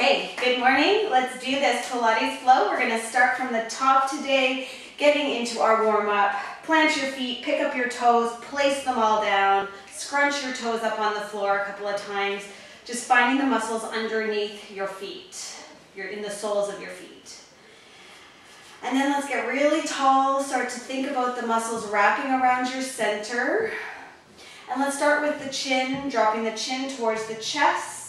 Okay, good morning. Let's do this Pilates flow. We're going to start from the top today, getting into our warm-up. Plant your feet, pick up your toes, place them all down, scrunch your toes up on the floor a couple of times, just finding the muscles underneath your feet. You're in the soles of your feet. And then let's get really tall, start to think about the muscles wrapping around your center. And let's start with the chin, dropping the chin towards the chest,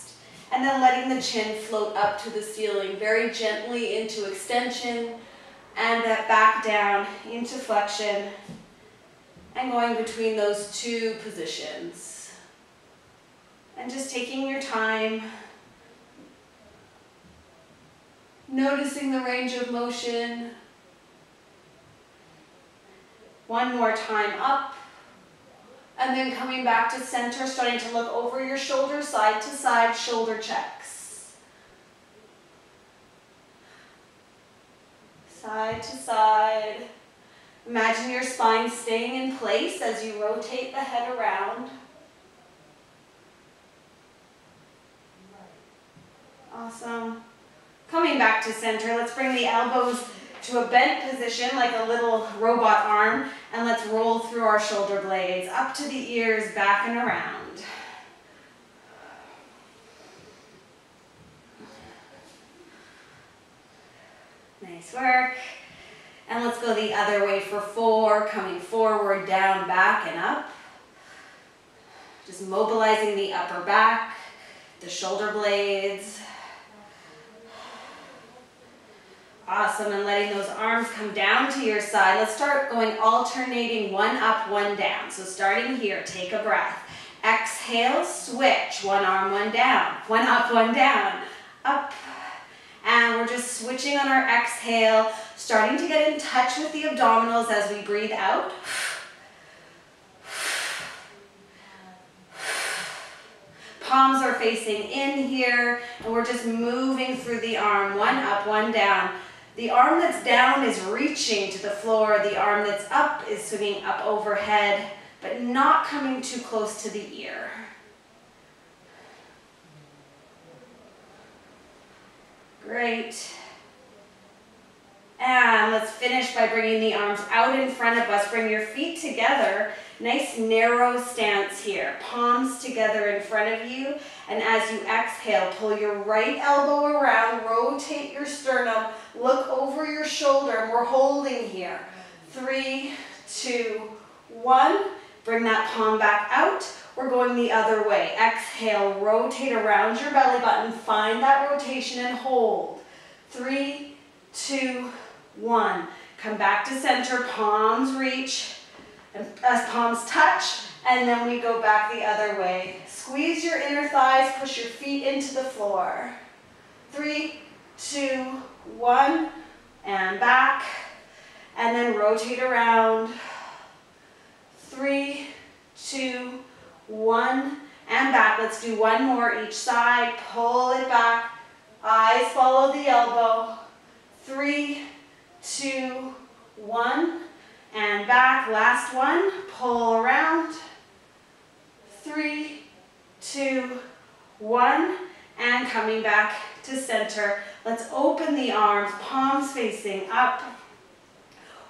and then letting the chin float up to the ceiling, very gently into extension, and back down into flexion, and going between those two positions. And just taking your time, noticing the range of motion. One more time up, and then coming back to center, starting to look over your shoulders, side to side, shoulder checks. Side to side. Imagine your spine staying in place as you rotate the head around. Awesome. Coming back to center, let's bring the elbows to a bent position like a little robot arm, and let's roll through our shoulder blades up to the ears, back and around. Nice work. And let's go the other way for 4, coming forward, down, back, and up. Just mobilizing the upper back, the shoulder blades. Awesome, and letting those arms come down to your side. Let's start going alternating, one up, one down. So starting here, take a breath. Exhale, switch, one arm, one down. One up, one down. Up. And we're just switching on our exhale, starting to get in touch with the abdominals as we breathe out. Palms are facing in here, and we're just moving through the arm, one up, one down. The arm that's down is reaching to the floor. The arm that's up is swinging up overhead, but not coming too close to the ear. Great. And let's finish by bringing the arms out in front of us. Bring your feet together. Nice narrow stance here. Palms together in front of you. And as you exhale, pull your right elbow around, rotate your sternum, look over your shoulder, and we're holding here. 3, 2, 1. Bring that palm back out. We're going the other way. Exhale, rotate around your belly button. Find that rotation and hold. 3, 2, 1. Come back to center, palms reach, and palms touch, and then we go back the other way. Squeeze your inner thighs, push your feet into the floor. 3, 2, 1, and back, and then rotate around. 3, 2, 1, and back. Let's do one more each side. Pull it back. Eyes follow the elbow. 3, 2, 1, and back. Last one. Pull around. 3, 2, 1, and coming back to center. Let's open the arms, palms facing up.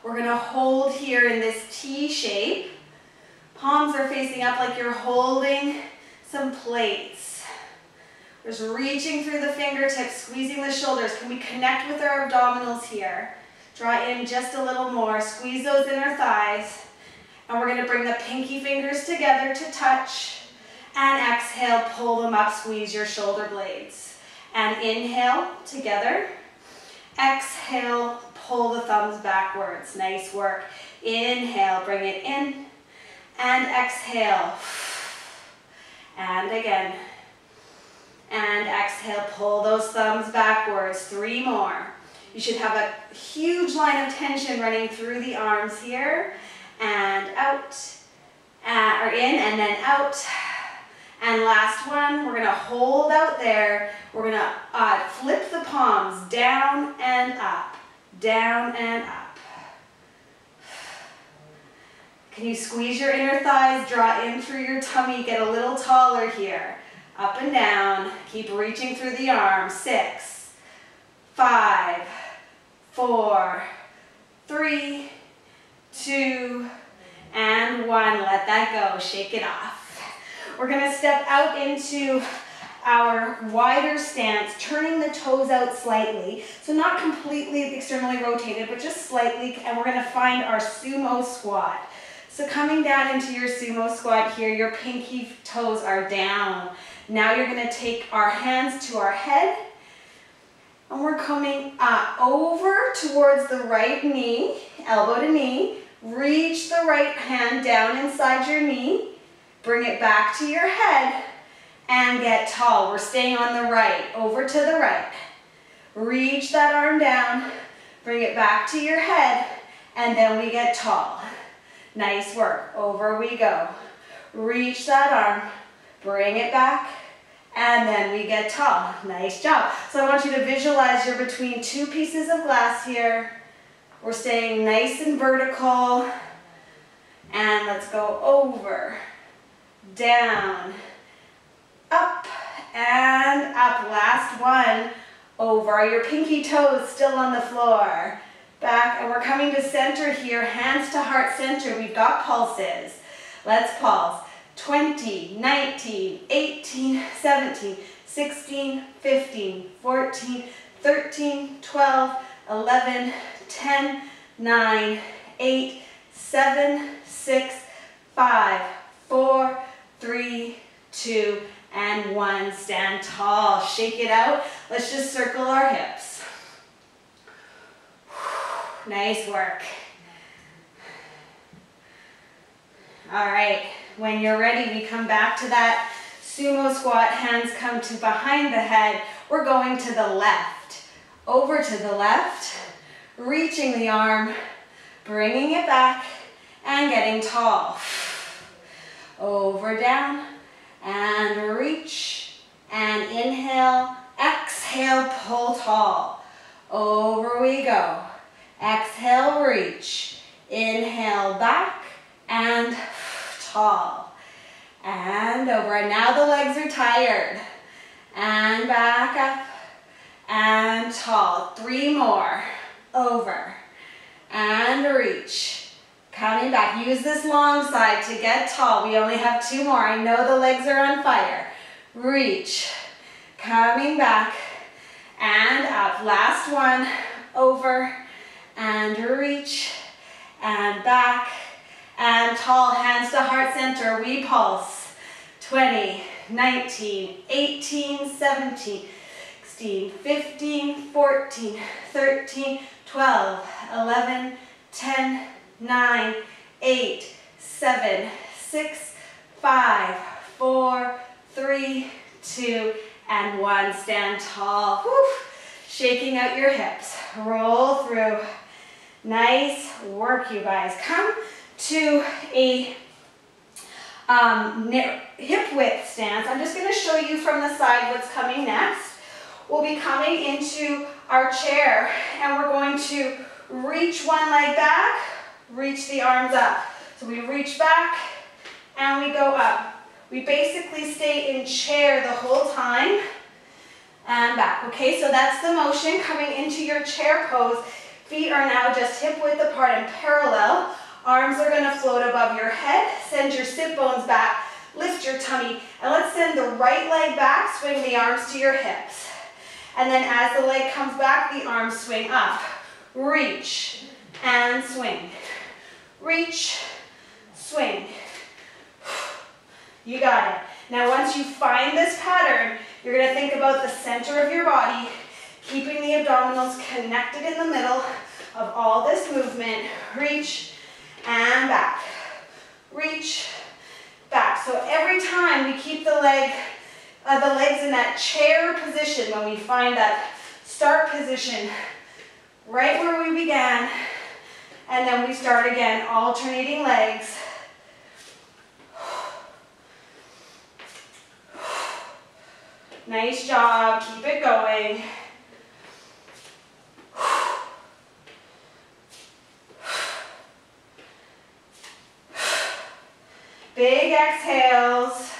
We're going to hold here in this T shape. Palms are facing up like you're holding some plates. Just reaching through the fingertips, squeezing the shoulders. Can we connect with our abdominals here? Draw in just a little more. Squeeze those inner thighs. And we're going to bring the pinky fingers together to touch. And exhale, pull them up, squeeze your shoulder blades. And inhale, together. Exhale, pull the thumbs backwards. Nice work. Inhale, bring it in. And exhale. And again. And exhale, pull those thumbs backwards. 3 more. You should have a huge line of tension running through the arms here. And out. Or in and then out. And last one, we're going to hold out there. We're going to flip the palms down and up. Down and up. Can you squeeze your inner thighs, draw in through your tummy, get a little taller here. Up and down. Keep reaching through the arms. 6, 5, 4, 3, 2, and 1. Let that go. Shake it off. We're going to step out into our wider stance, turning the toes out slightly. So not completely externally rotated, but just slightly. And we're going to find our sumo squat. So coming down into your sumo squat here, your pinky toes are down. Now you're going to take our hands to our head. And we're coming over towards the right knee, elbow to knee. Reach the right hand down inside your knee. Bring it back to your head and get tall. We're staying on the right, over to the right. Reach that arm down, bring it back to your head, and then we get tall. Nice work. Over we go. Reach that arm, bring it back, and then we get tall. Nice job. So I want you to visualize you're between two pieces of glass here. We're staying nice and vertical. And let's go over, down, up, and up. Last one. Over. Your pinky toes still on the floor. Back, and we're coming to center here. Hands to heart center. We've got pulses. Let's pulse. 20, 19, 18, 17, 16, 15, 14, 13, 12, 11, 10, 9, 8, 7, 6, 5, 4, 3, 2, and 1. Stand tall. Shake it out. Let's just circle our hips. Nice work. All right. When you're ready, we come back to that sumo squat. Hands come to behind the head. We're going to the left. Over to the left. Reaching the arm. Bringing it back. And getting tall. Over, down. And reach. And inhale. Exhale, pull tall. Over we go. Exhale, reach. Inhale, back. And tall. And over. And now the legs are tired. And back up. And tall. 3 more. Over. And reach. Coming back. Use this long side to get tall. We only have 2 more. I know the legs are on fire. Reach. Coming back. And up. Last one. Over. And reach. And back. And tall. Hands to heart center. We pulse. 20, 19, 18, 17, 16, 15, 14, 13, 12, 11, 10, 9, 8, 7, 6, 5, 4, 3, 2, and 1. Stand tall. Whew. Shaking out your hips. Roll through. Nice work, you guys. Come to a hip width stance. I'm just going to show you from the side what's coming next. We'll be coming into our chair and we're going to reach one leg back, reach the arms up. So we reach back and we go up. We basically stay in chair the whole time and back. Okay, so that's the motion coming into your chair pose. Feet are now just hip width apart and parallel. Arms are going to float above your head. Send your sit bones back. Lift your tummy. And let's send the right leg back. Swing the arms to your hips. And then as the leg comes back, the arms swing up. Reach and swing. Reach, swing. You got it. Now once you find this pattern, you're going to think about the center of your body, keeping the abdominals connected in the middle of all this movement. Reach and back. Reach, back. So every time we keep the legs in that chair position, when we find that start position right where we began, and then we start again, alternating legs. Nice job. Keep it going. Big exhales.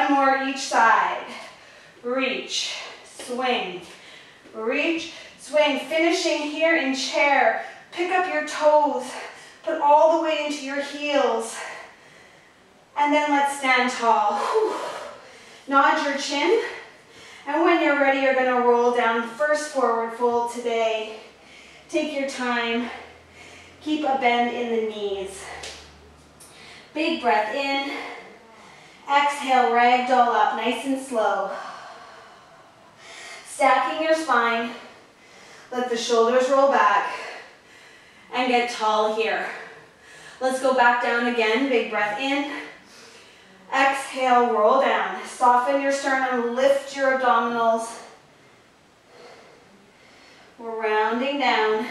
one more each side. Reach, swing, reach, swing. Finishing here in chair. Pick up your toes, put all the weight into your heels. And then let's stand tall. Whew. Nod your chin. And when you're ready, you're going to roll down. First forward fold today. Take your time. Keep a bend in the knees. Big breath in. Exhale, ragdoll up, nice and slow. Stacking your spine. Let the shoulders roll back. And get tall here. Let's go back down again. Big breath in. Exhale, roll down. Soften your sternum, lift your abdominals. We're rounding down.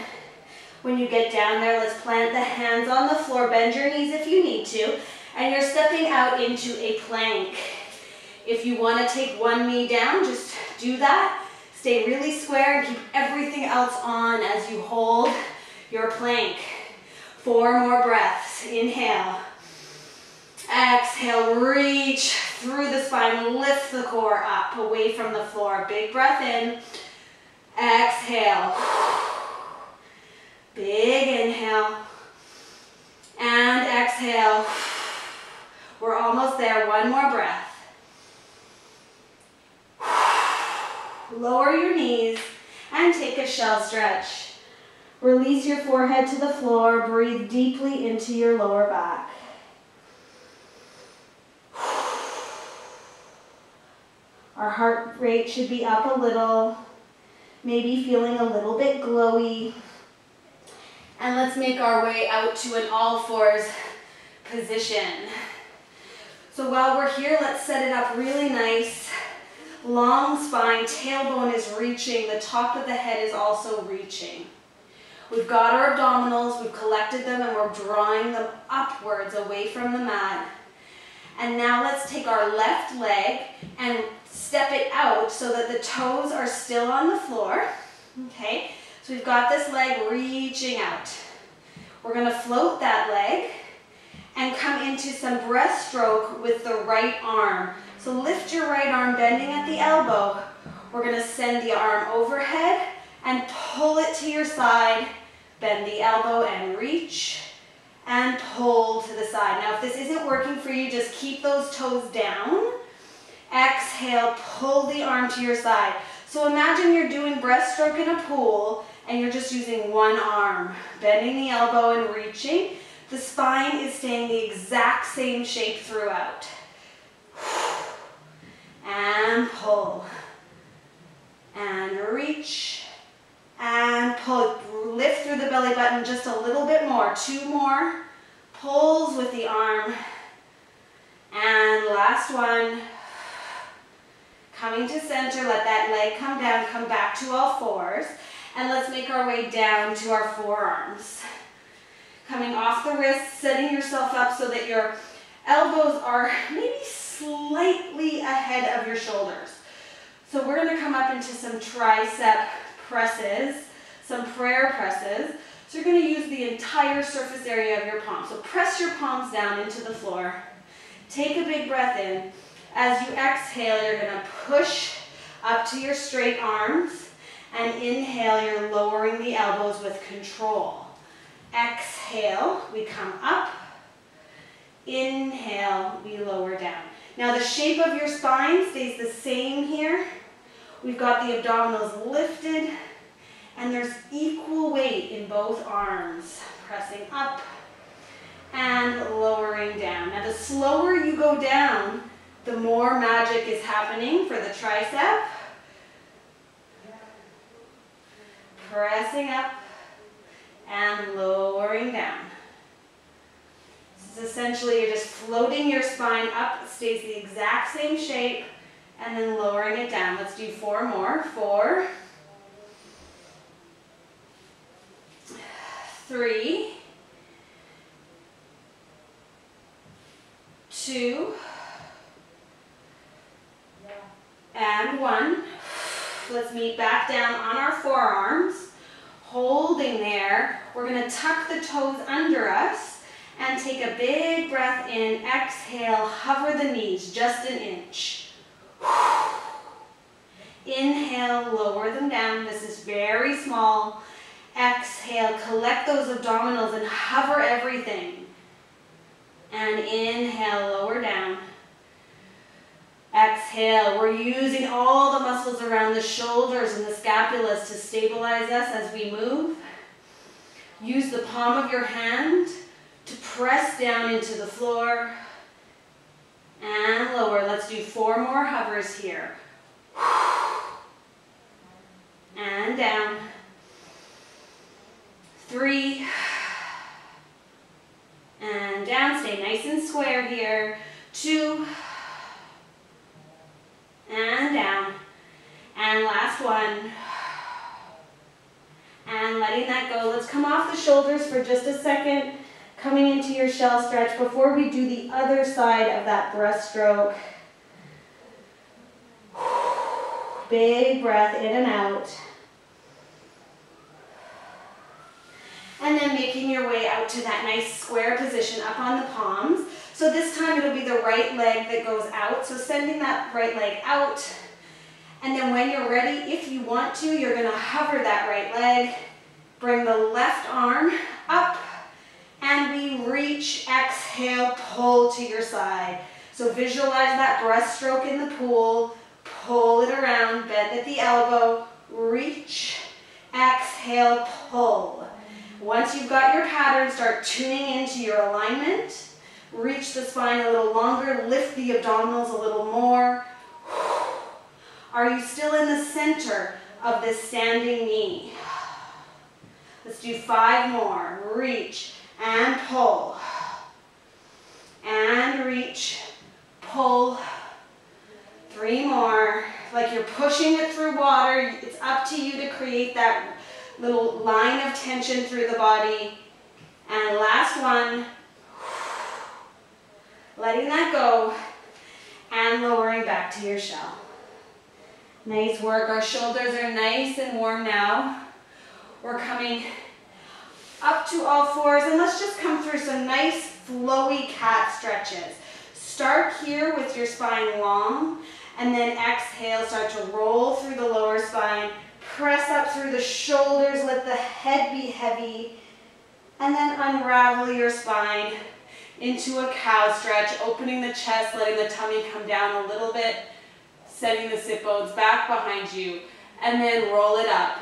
When you get down there, let's plant the hands on the floor. Bend your knees if you need to. And you're stepping out into a plank. If you want to take one knee down, just do that. Stay really square and keep everything else on as you hold your plank. 4 more breaths. Inhale. Exhale, reach through the spine, lift the core up, away from the floor. Big breath in. Exhale. Big inhale. And exhale. We're almost there. One more breath. Lower your knees and take a shell stretch. Release your forehead to the floor. Breathe deeply into your lower back. Our heart rate should be up a little, maybe feeling a little bit glowy. And let's make our way out to an all fours position. So while we're here, let's set it up really nice. Long spine, tailbone is reaching, the top of the head is also reaching. We've got our abdominals, we've collected them, and we're drawing them upwards away from the mat. And now let's take our left leg and step it out so that the toes are still on the floor. Okay, so we've got this leg reaching out. We're going to float that leg and come into some breaststroke with the right arm. So lift your right arm, bending at the elbow. We're going to send the arm overhead and pull it to your side. Bend the elbow and reach and pull to the side. Now if this isn't working for you, just keep those toes down. Exhale, pull the arm to your side. So imagine you're doing breaststroke in a pool and you're just using one arm, bending the elbow and reaching. The spine is staying the exact same shape throughout. And pull. And reach. And pull. Lift through the belly button just a little bit more. 2 more. Pulls with the arm. And last one. Coming to center, let that leg come down, come back to all fours. And let's make our way down to our forearms. Coming off the wrists, setting yourself up so that your elbows are maybe slightly ahead of your shoulders. So we're going to come up into some tricep presses, some prayer presses. So you're going to use the entire surface area of your palms. So press your palms down into the floor. Take a big breath in. As you exhale, you're going to push up to your straight arms. And inhale, you're lowering the elbows with control. Exhale, we come up. Inhale, we lower down. Now the shape of your spine stays the same here. We've got the abdominals lifted, and there's equal weight in both arms. Pressing up and lowering down. Now the slower you go down, the more magic is happening for the tricep. Pressing up and lowering down. This is essentially you're just floating your spine up. It stays the exact same shape, and then lowering it down. Let's do 4 more. 4, 3, 2, and 1. Let's meet back down on our forearms. Holding there, we're going to tuck the toes under us And take a big breath in. Exhale, hover the knees just an inch. Inhale, lower them down. This is very small. Exhale, collect those abdominals and hover everything. And inhale, lower down. Exhale, we're using all the muscles around the shoulders and the scapulas to stabilize us as we move. Use the palm of your hand to press down into the floor. And lower. Let's do 4 more hovers here. And down. 3. And down. Stay nice and square here. 2. And down. And last one. And letting that go. Let's come off the shoulders for just a second. Coming into your shell stretch before we do the other side of that breaststroke. Big breath in and out. And then making your way out to that nice square position up on the palms. So this time it'll be the right leg that goes out. So sending that right leg out. And then when you're ready, if you want to, you're going to hover that right leg. Bring the left arm up. And we reach, exhale, pull to your side. So visualize that breaststroke in the pool. Pull it around, bend at the elbow. Reach, exhale, pull. Once you've got your pattern, start tuning into your alignment. Reach the spine a little longer. Lift the abdominals a little more. Are you still in the center of this standing knee? Let's do 5 more. Reach and pull. And reach, pull. 3 more. Like you're pushing it through water. It's up to you to create that little line of tension through the body. And last one. Letting that go and lowering back to your shell. Nice work. Our shoulders are nice and warm now. We're coming up to all fours, and let's just come through some nice flowy cat stretches. Start here with your spine long, and then exhale, start to roll through the lower spine. Press up through the shoulders, let the head be heavy, and then unravel your spine into a cow stretch, opening the chest, letting the tummy come down a little bit, setting the sit bones back behind you, and then roll it up.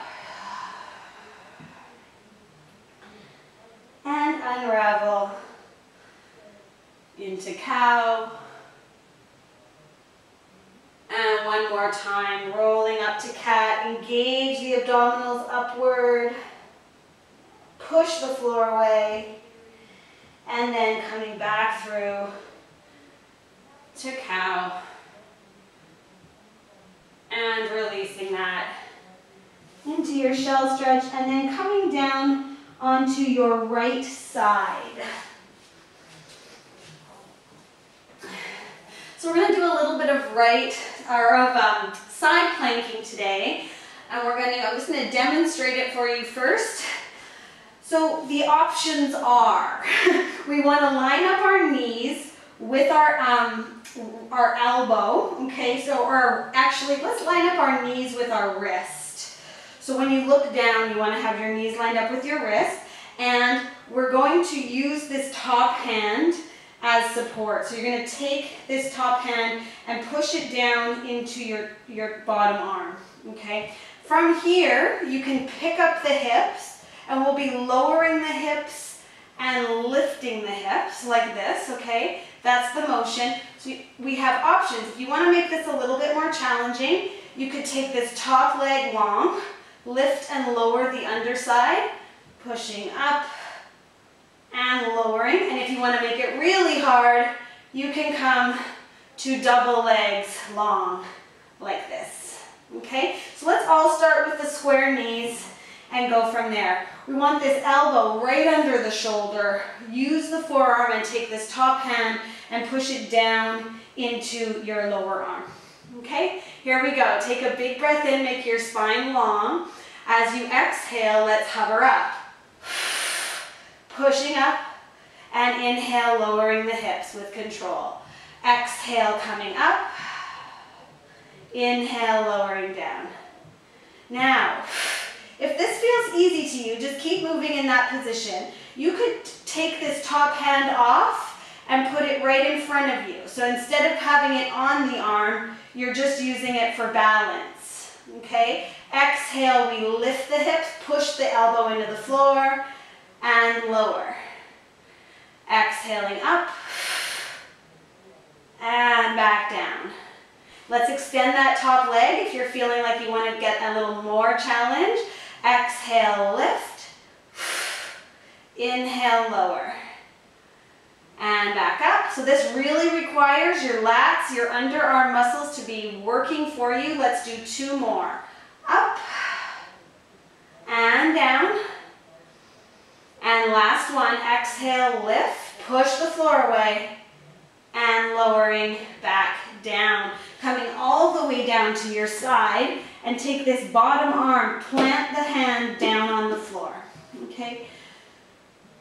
And unravel into cow. And one more time, rolling up to cat. Engage the abdominals upward. Push the floor away. And then coming back through to cow. And releasing that into your shell stretch. And then coming down onto your right side. So we're going to do a little bit of side planking today, and I'm just going to demonstrate it for you first. So the options are, we want to line up our knees with our elbow, okay? Actually, let's line up our knees with our wrist. So when you look down, you want to have your knees lined up with your wrist, and we're going to use this top hand as support. So you're going to take this top hand and push it down into your bottom arm, okay? From here, you can pick up the hips, and we'll be lowering the hips and lifting the hips like this, okay? That's the motion. So we have options. If you want to make this a little bit more challenging, you could take this top leg long, lift and lower the underside, pushing up and lowering. And if you want to make it really hard, you can come to double legs long like this. Okay, so let's all start with the square knees and go from there. We want this elbow right under the shoulder. Use the forearm and take this top hand and push it down into your lower arm. Okay, here we go. Take a big breath in, make your spine long. As you exhale, let's hover up. Pushing up And inhale, lowering the hips with control. Exhale, coming up. Inhale, lowering down. Now, if this feels easy to you, just keep moving in that position. You could take this top hand off and put it right in front of you. So instead of having it on the arm, you're just using it for balance, okay? Exhale, we lift the hips, push the elbow into the floor, and lower. Exhaling up, and back down. Let's extend that top leg if you're feeling like you want to get a little more challenge. Exhale, lift. Inhale, lower. And back up. So this really requires your lats, your underarm muscles to be working for you. Let's do 2 more. Up and down. And last one, exhale, lift. Push the floor away. And lowering back down. Coming all the way down to your side. And take this bottom arm, plant the hand down on the floor. Okay?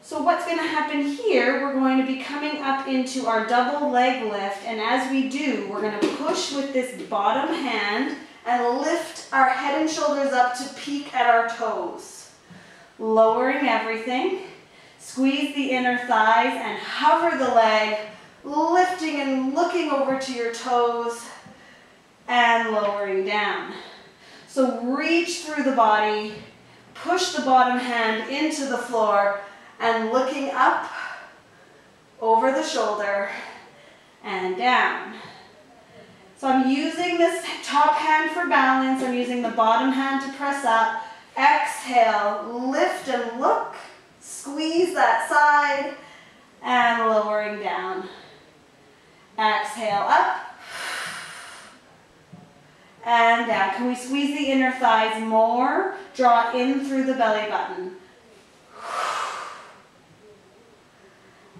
So what's going to happen here, we're going to be coming up into our double leg lift, and as we do, we're going to push with this bottom hand and lift our head and shoulders up to peak at our toes. Lowering everything, squeeze the inner thighs and hover the leg, lifting and looking over to your toes and lowering down. So reach through the body, push the bottom hand into the floor, and looking up, over the shoulder, and down. So I'm using this top hand for balance. I'm using the bottom hand to press up. Exhale, lift and look. Squeeze that side, and lowering down. Exhale, up, and down. Can we squeeze the inner thighs more? Draw in through the belly button.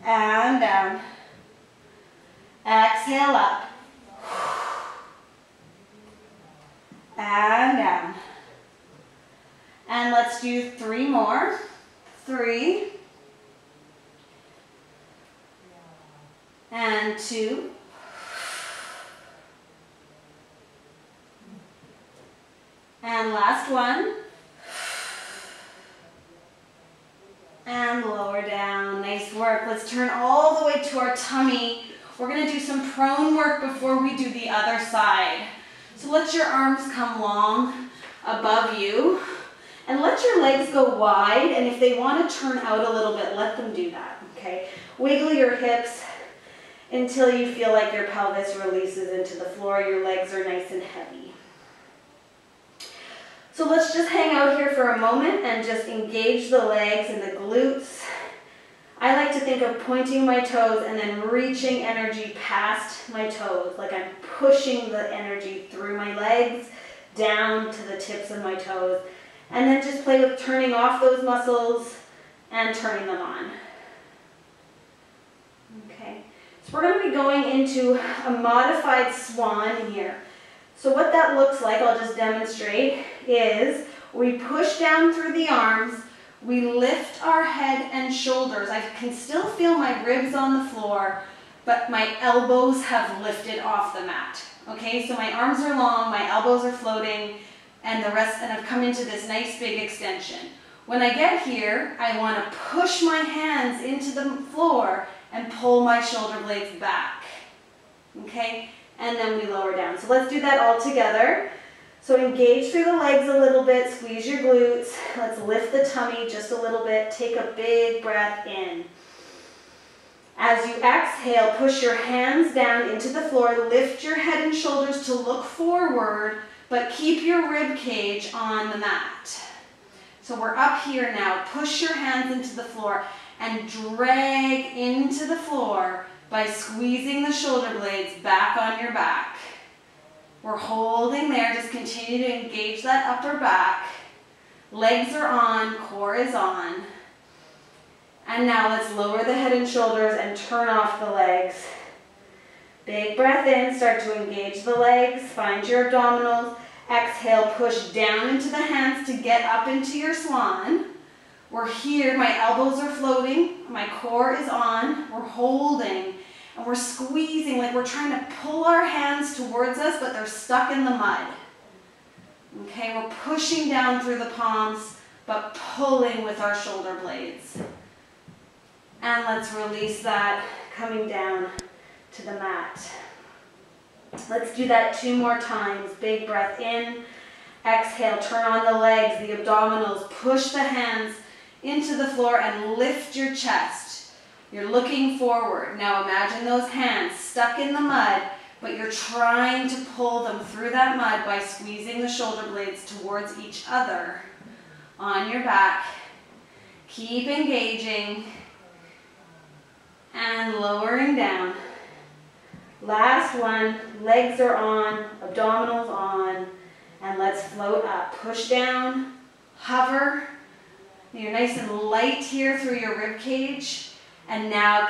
And down. Exhale, up. And down. And let's do 3 more. 3. And 2. And last one. And lower down. Nice work. Let's turn all the way to our tummy. We're going to do some prone work before we do the other side. So let your arms come long above you. And let your legs go wide. And if they want to turn out a little bit, let them do that. Okay? Wiggle your hips until you feel like your pelvis releases into the floor. Your legs are nice and heavy. So let's just hang out here for a moment and just engage the legs and the glutes. I like to think of pointing my toes and then reaching energy past my toes, like I'm pushing the energy through my legs down to the tips of my toes. And then just play with turning off those muscles and turning them on. Okay, so we're going to be going into a modified swan here. So what that looks like, I'll just demonstrate, is we push down through the arms, we lift our head and shoulders. I can still feel my ribs on the floor, but my elbows have lifted off the mat. Okay, so my arms are long, my elbows are floating, and I've come into this nice big extension. When I get here, I want to push my hands into the floor and pull my shoulder blades back. Okay? And then we lower down. So let's do that all together. So engage through the legs a little bit, squeeze your glutes. Let's lift the tummy just a little bit. Take a big breath in. As you exhale, push your hands down into the floor. Lift your head and shoulders to look forward, but keep your rib cage on the mat. So we're up here now. Push your hands into the floor and drag into the floor by squeezing the shoulder blades back on your back. We're holding there. Just continue to engage that upper back. Legs are on, core is on. And now let's lower the head and shoulders and turn off the legs. Big breath in, start to engage the legs, find your abdominals. Exhale, push down into the hands to get up into your swan. We're here, my elbows are floating, my core is on, we're holding, and we're squeezing like we're trying to pull our hands towards us, but they're stuck in the mud. Okay, we're pushing down through the palms, but pulling with our shoulder blades. And let's release that, coming down to the mat. Let's do that 2 more times. Big breath in, exhale, turn on the legs, the abdominals, push the hands into the floor and lift your chest. You're looking forward. Now imagine those hands stuck in the mud, but you're trying to pull them through that mud by squeezing the shoulder blades towards each other. On your back, keep engaging and lowering down. Last one, legs are on, abdominals on, and let's float up. Push down, hover. You're nice and light here through your rib cage. And now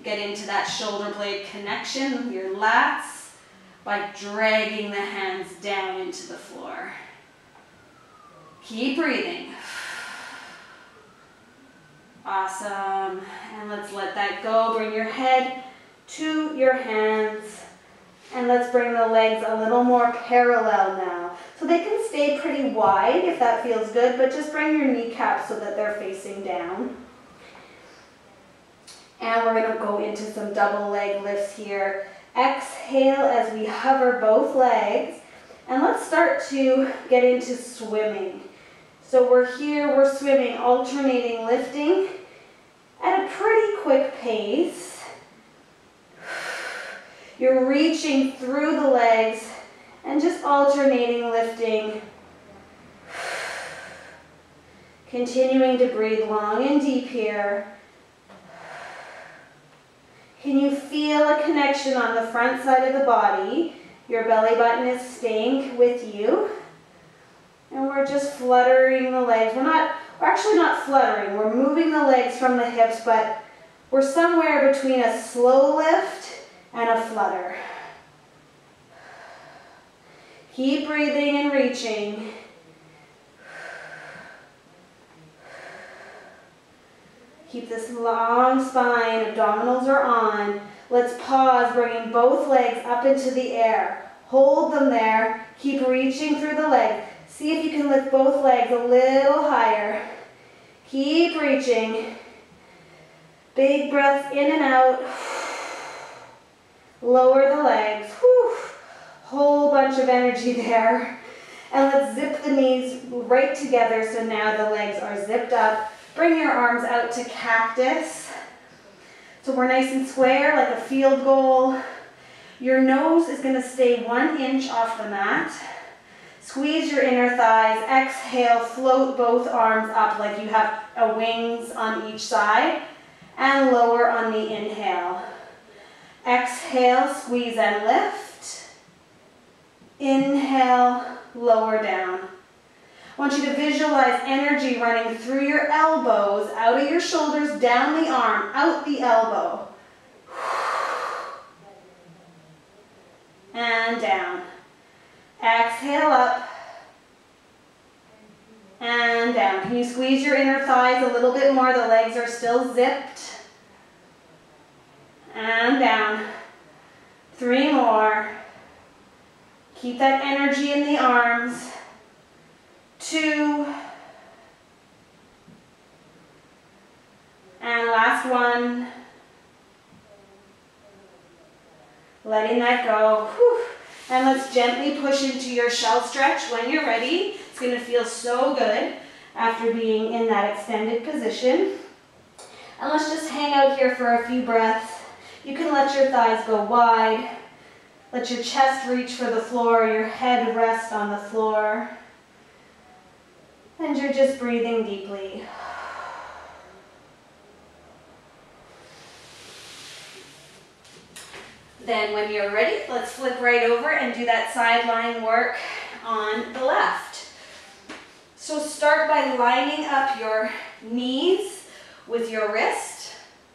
get into that shoulder blade connection with your lats by dragging the hands down into the floor. Keep breathing. Awesome. And let's let that go. Bring your head to your hands. And let's bring the legs a little more parallel now. So they can stay pretty wide if that feels good, but just bring your kneecaps so that they're facing down. And we're going to go into some double leg lifts here. Exhale as we hover both legs. And let's start to get into swimming. So we're here, we're swimming, alternating lifting at a pretty quick pace. You're reaching through the legs and just alternating lifting. Continuing to breathe long and deep here. Can you feel a connection on the front side of the body? Your belly button is staying with you. And we're just fluttering the legs. We're actually not fluttering. We're moving the legs from the hips, but we're somewhere between a slow lift and a flutter. Keep breathing and reaching. Keep this long spine, abdominals are on. Let's pause, bringing both legs up into the air. Hold them there. Keep reaching through the legs. See if you can lift both legs a little higher. Keep reaching. Big breath in and out. Lower the legs. Whew. Whole bunch of energy there. And let's zip the knees right together so now the legs are zipped up. Bring your arms out to cactus. So we're nice and square like a field goal. Your nose is going to stay 1 inch off the mat. Squeeze your inner thighs. Exhale, float both arms up like you have wings on each side. And lower on the inhale. Exhale, squeeze and lift. Inhale, lower down. I want you to visualize energy running through your elbows, out of your shoulders, down the arm, out the elbow. And down. Exhale up. And down. Can you squeeze your inner thighs a little bit more? The legs are still zipped. And down. 3 more. Keep that energy in the arms. 2. And last one. Letting that go. Whew. And let's gently push into your shell stretch when you're ready. It's going to feel so good after being in that extended position. And let's just hang out here for a few breaths. You can let your thighs go wide. Let your chest reach for the floor, your head rest on the floor. And you're just breathing deeply. Then when you're ready, let's flip right over and do that sideline work on the left. So start by lining up your knees with your wrist,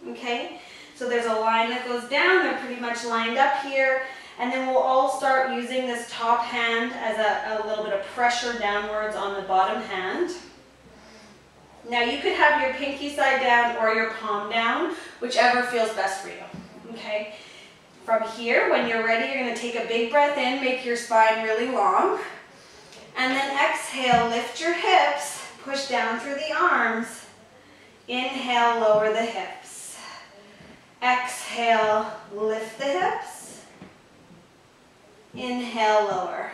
okay? So there's a line that goes down, they're pretty much lined up here, and then we'll all start using this top hand as a little bit of pressure downwards on the bottom hand. Now you could have your pinky side down or your palm down, whichever feels best for you, okay? From here, when you're ready, you're gonna take a big breath in, make your spine really long, and then exhale, lift your hips, push down through the arms. Inhale, lower the hips. Exhale, lift the hips. Inhale, lower.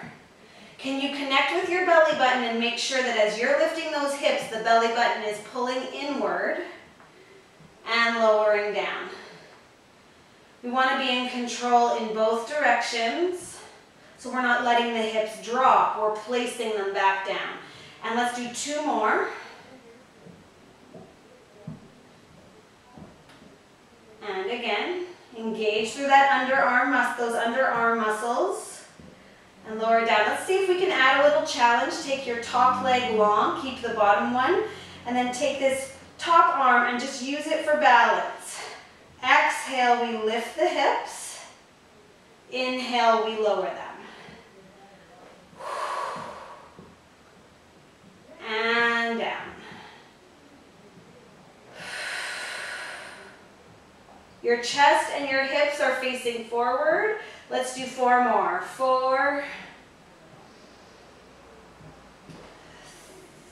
Can you connect with your belly button and make sure that as you're lifting those hips, the belly button is pulling inward and lowering down? We want to be in control in both directions, so we're not letting the hips drop, we're placing them back down. And let's do 2 more. And again, engage through that those underarm muscles. And lower down. Let's see if we can add a little challenge. Take your top leg long, keep the bottom one, and then take this top arm and just use it for balance. Exhale, we lift the hips. Inhale, we lower them. And down. Your chest and your hips are facing forward. Let's do 4 more. 4,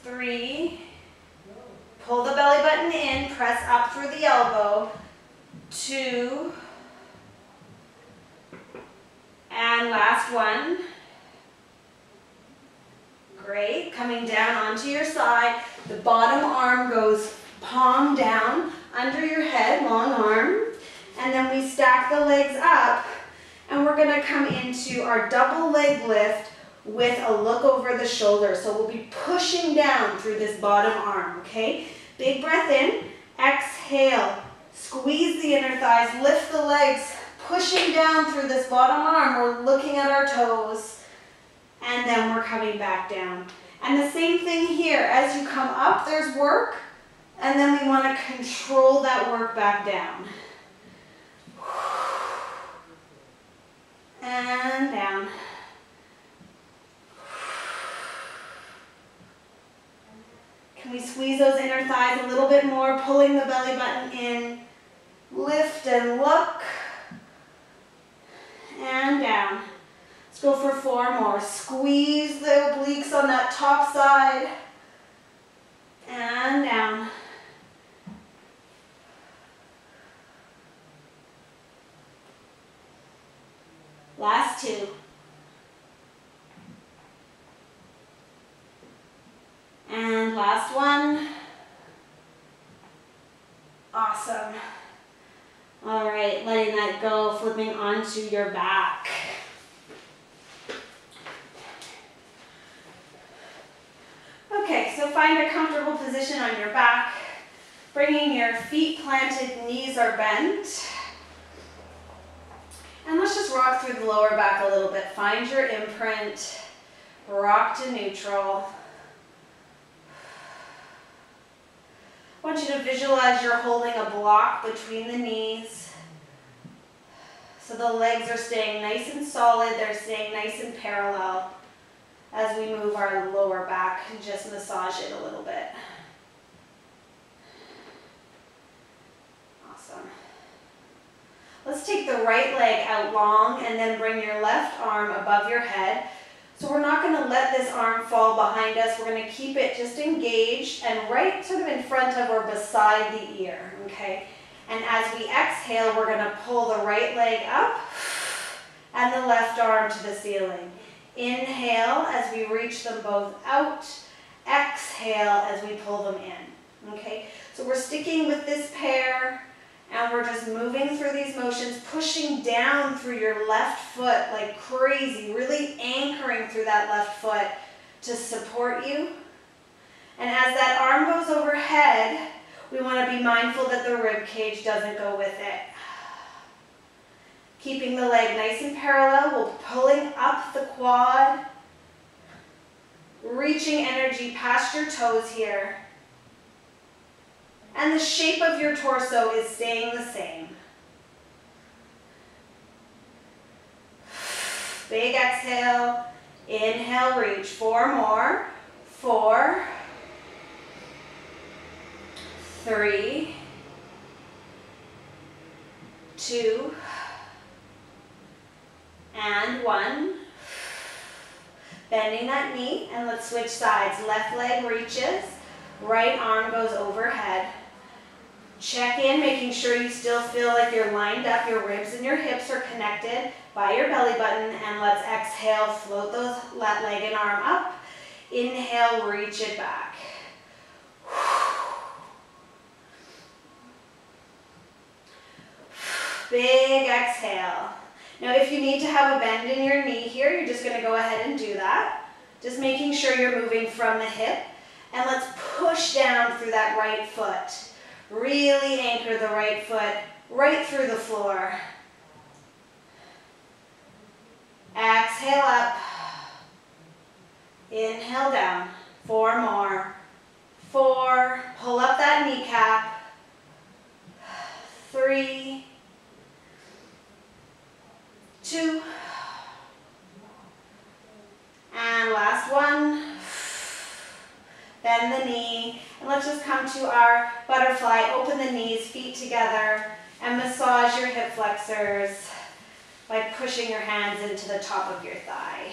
3, pull the belly button in, press up through the elbow. 2, and last one. Great, coming down onto your side. The bottom arm goes palm down under your head, long arm, and then we stack the legs up. And we're gonna come into our double leg lift with a look over the shoulder. So we'll be pushing down through this bottom arm, okay? Big breath in, exhale, squeeze the inner thighs, lift the legs, pushing down through this bottom arm. We're looking at our toes, and then we're coming back down. And the same thing here, as you come up, there's work, and then we wanna control that work back down. And down. Can we squeeze those inner thighs a little bit more, pulling the belly button in, lift and look, and down. Let's go for 4 more. Squeeze the obliques on that top side, and down. Last 2. And last one. Awesome. All right, letting that go, flipping onto your back. Okay, so find a comfortable position on your back, bringing your feet planted, knees are bent. And let's just rock through the lower back a little bit. Find your imprint, rock to neutral. I want you to visualize you're holding a block between the knees. So the legs are staying nice and solid, they're staying nice and parallel as we move our lower back and just massage it a little bit. Awesome. Let's take the right leg out long and then bring your left arm above your head. So we're not going to let this arm fall behind us. We're going to keep it just engaged and right sort of in front of or beside the ear, okay? And as we exhale, we're going to pull the right leg up and the left arm to the ceiling. Inhale as we reach them both out. Exhale as we pull them in, okay? So we're sticking with this pair. And we're just moving through these motions, pushing down through your left foot like crazy, really anchoring through that left foot to support you. And as that arm goes overhead, we want to be mindful that the rib cage doesn't go with it. Keeping the leg nice and parallel, we're pulling up the quad, reaching energy past your toes here. And the shape of your torso is staying the same. Big exhale, inhale, reach. 4 more. 4, 3, 2, and 1. Bending that knee, and let's switch sides. Left leg reaches, right arm goes overhead. Check in, making sure you still feel like you're lined up, your ribs and your hips are connected by your belly button, and let's exhale, float that leg and arm up. Inhale, reach it back. Big exhale. Now if you need to have a bend in your knee here, you're just going to go ahead and do that. Just making sure you're moving from the hip. And let's push down through that right foot. Really anchor the right foot right through the floor. Exhale up. Inhale down. 4 more. 4. Pull up that kneecap. 3, 2, and last one. Bend the knee, and let's just come to our butterfly. Open the knees, feet together, and massage your hip flexors by pushing your hands into the top of your thigh.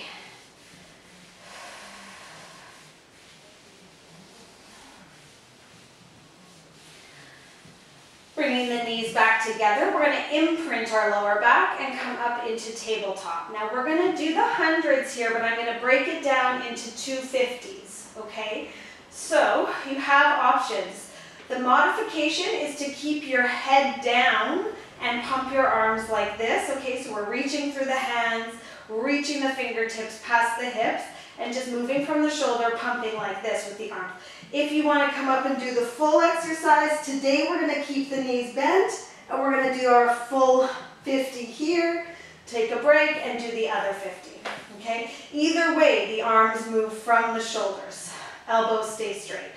Bringing the knees back together, we're going to imprint our lower back and come up into tabletop. Now we're going to do the hundreds here, but I'm going to break it down into 250s, okay? So you have options. The modification is to keep your head down and pump your arms like this, okay? So we're reaching through the hands, reaching the fingertips past the hips, and just moving from the shoulder, pumping like this with the arms. If you want to come up and do the full exercise, today we're going to keep the knees bent, and we're going to do our full 50 here, take a break, and do the other 50, okay? Either way, the arms move from the shoulders. Elbows stay straight,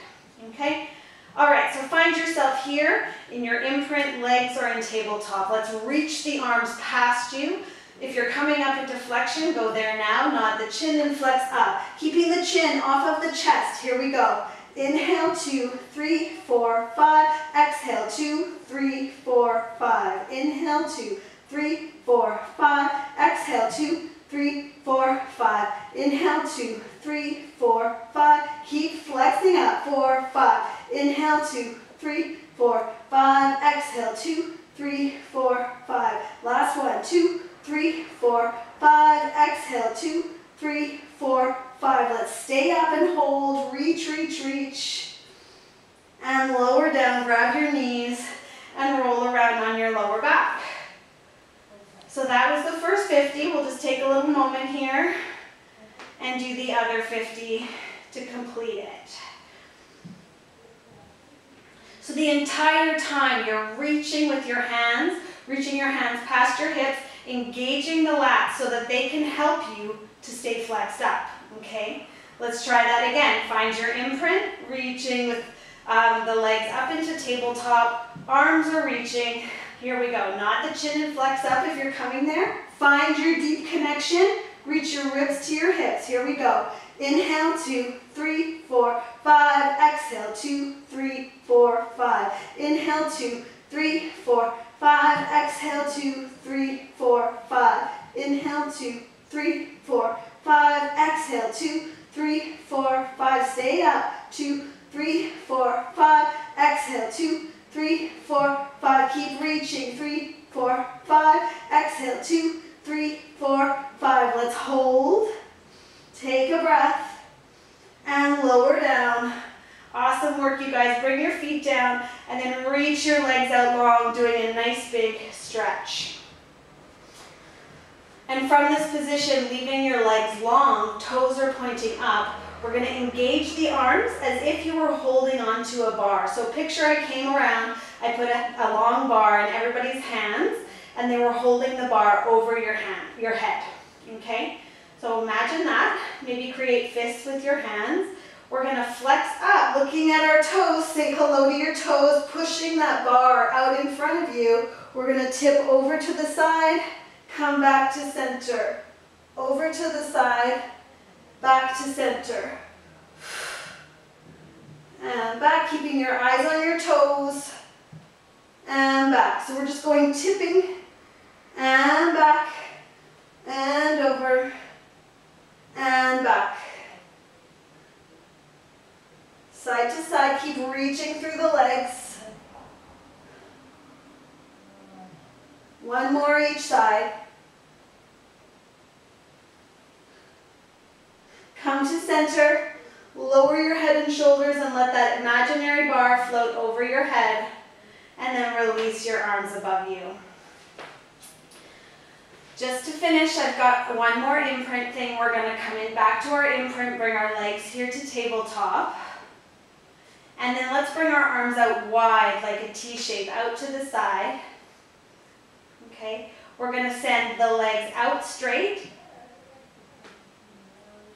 okay? All right, so find yourself here in your imprint, legs are in tabletop. Let's reach the arms past you. If you're coming up into flexion, go there now. Nod the chin and flex up. Keeping the chin off of the chest. Here we go. Inhale, 2, 3, 4, 5. Exhale, 2, 3, 4, 5. Inhale, 2, 3, 4, 5. Exhale, 2, 3, 4, 5. Inhale, 2, 3, 4, 5. Keep flexing up. 4, 5. Inhale, 2, 3, 4, 5. Exhale, 2, 3, 4, 5. Last one. 2, 3, 4, 5. Exhale, 2, 3, 4, 5. Let's stay up and hold. Reach, reach, reach. And lower down. Grab your knees and roll around on your lower back. So that was the first 50. We'll just take a little moment here and do the other 50 to complete it. So the entire time you're reaching with your hands, reaching your hands past your hips, engaging the lats so that they can help you to stay flexed up, okay? Let's try that again. Find your imprint, reaching with the legs up into tabletop, arms are reaching. Here we go. Nod the chin and flex up if you're coming there. Find your deep connection. Reach your ribs to your hips. Here we go. Inhale, 2, 3, 4, 5. Exhale, 2, 3, 4, 5. Inhale, 2, 3, 4, 5. Exhale, 2, 3, 4, 5. Inhale, 2, 3, 4, 5. Exhale, 2, 3, 4, 5. Stay up. 2, 3, 4, 5. Exhale, 2, 3, 4, 5. Keep reaching. 3, 4, 5. Exhale, 2, 3, 4, 5. Let's hold. Take a breath and lower down. Awesome work, you guys. Bring your feet down and then reach your legs out long, doing a nice big stretch. And from this position, leaving your legs long, toes are pointing up, we're going to engage the arms as if you were holding onto a bar. So picture I came around, I put a long bar in everybody's hands, and they were holding the bar over your head, okay? So imagine that. Maybe create fists with your hands. We're going to flex up, looking at our toes. Say hello to your toes, pushing that bar out in front of you. We're going to tip over to the side, come back to center. Over to the side, back to center. And and back, keeping your eyes on your toes, and back. So we're just going tipping, and back, and over, and back. Side to side, keep reaching through the legs. One more each side. Come to center, lower your head and shoulders and let that imaginary bar float over your head, and then release your arms above you. Just to finish, I've got one more imprint thing. We're going to come in back to our imprint, bring our legs here to tabletop, and then let's bring our arms out wide like a T shape out to the side. Okay, we're going to send the legs out straight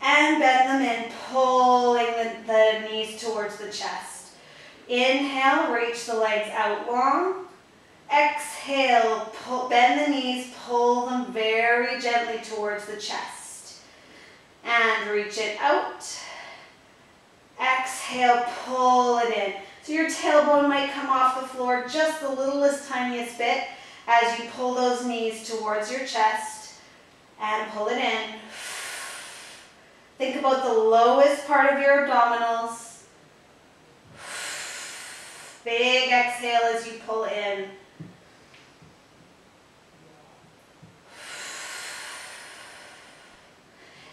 and bend them in, pulling the knees towards the chest. Inhale, reach the legs out long. Exhale, bend the knees, pull them very gently towards the chest. And reach it out. Exhale, pull it in. So your tailbone might come off the floor just the littlest, tiniest bit as you pull those knees towards your chest and pull it in. Think about the lowest part of your abdominals. Big exhale as you pull in.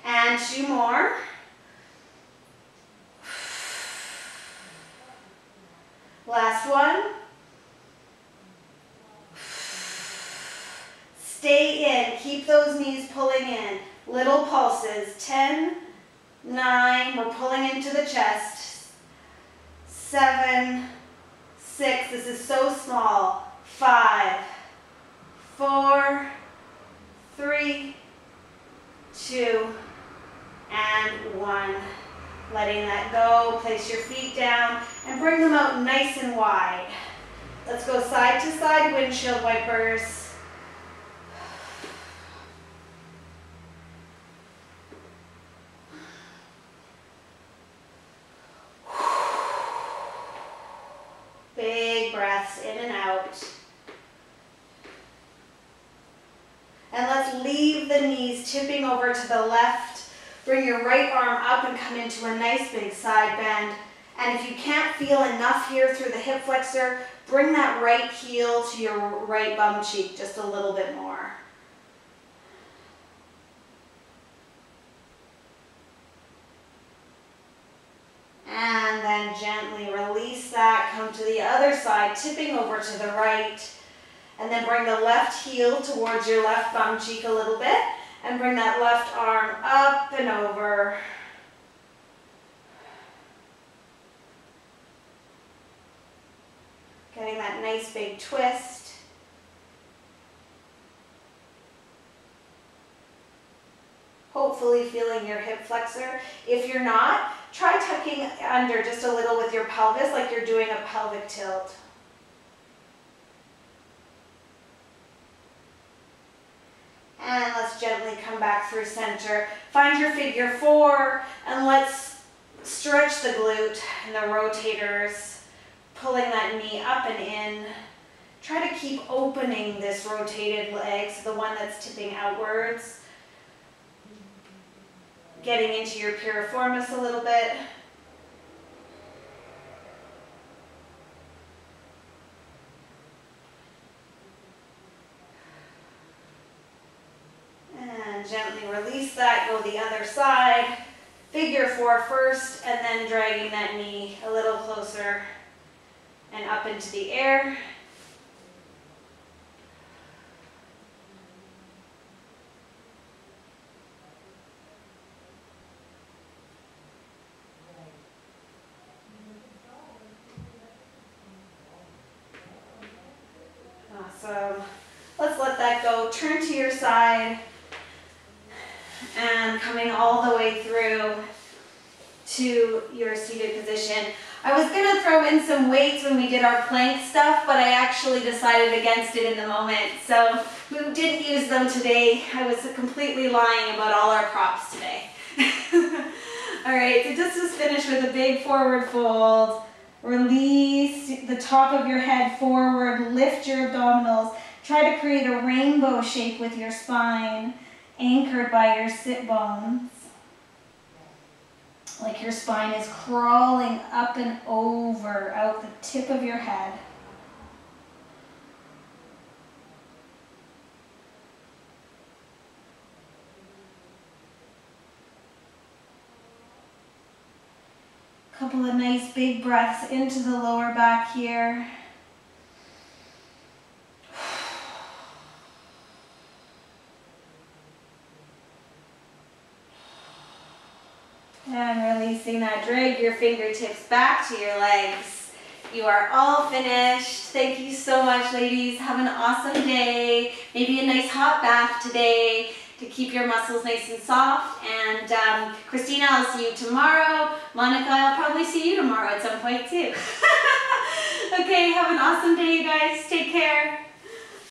And two more. Last one. Stay in. Keep those knees pulling in. Little pulses. 10, 9. We're pulling into the chest. 7, 6. This is so small. 5, 4, 3, 2, and 1. Letting that go. Place your feet down and bring them out nice and wide. Let's go side to side windshield wipers. Big breaths in and out. And let's leave the knees tipping over to the left. Bring your right arm up and come into a nice big side bend. And if you can't feel enough here through the hip flexor, bring that right heel to your right bum cheek just a little bit more. And then gently release that, come to the other side, tipping over to the right. And then bring the left heel towards your left bum cheek a little bit. And bring that left arm up and over. Getting that nice big twist. Hopefully feeling your hip flexor. If you're not, try tucking under just a little with your pelvis like you're doing a pelvic tilt. And let's gently come back through center. Find your figure 4 and let's stretch the glute and the rotators, pulling that knee up and in. Try to keep opening this rotated leg, so the one that's tipping outwards. Getting into your piriformis a little bit. And gently release that, go the other side. Figure 4 first, and then dragging that knee a little closer and up into the air. Awesome. Let's let that go. Turn to your side and coming all the way through to your seated position. I was going to throw in some weights when we did our plank stuff, but I actually decided against it in the moment. So we didn't use them today. I was completely lying about all our props today. All right, so just to finish with a big forward fold Release the top of your head forward, lift your abdominals. Try to create a rainbow shape with your spine, anchored by your sit bones. Like your spine is crawling up and over, out the tip of your head. Couple of nice big breaths into the lower back here. And releasing that, drag your fingertips back to your legs. You are all finished. Thank you so much, ladies. Have an awesome day. Maybe a nice hot bath today to keep your muscles nice and soft. And Christina, I'll see you tomorrow. Monica, I'll probably see you tomorrow at some point too. Okay, have an awesome day, you guys. Take care.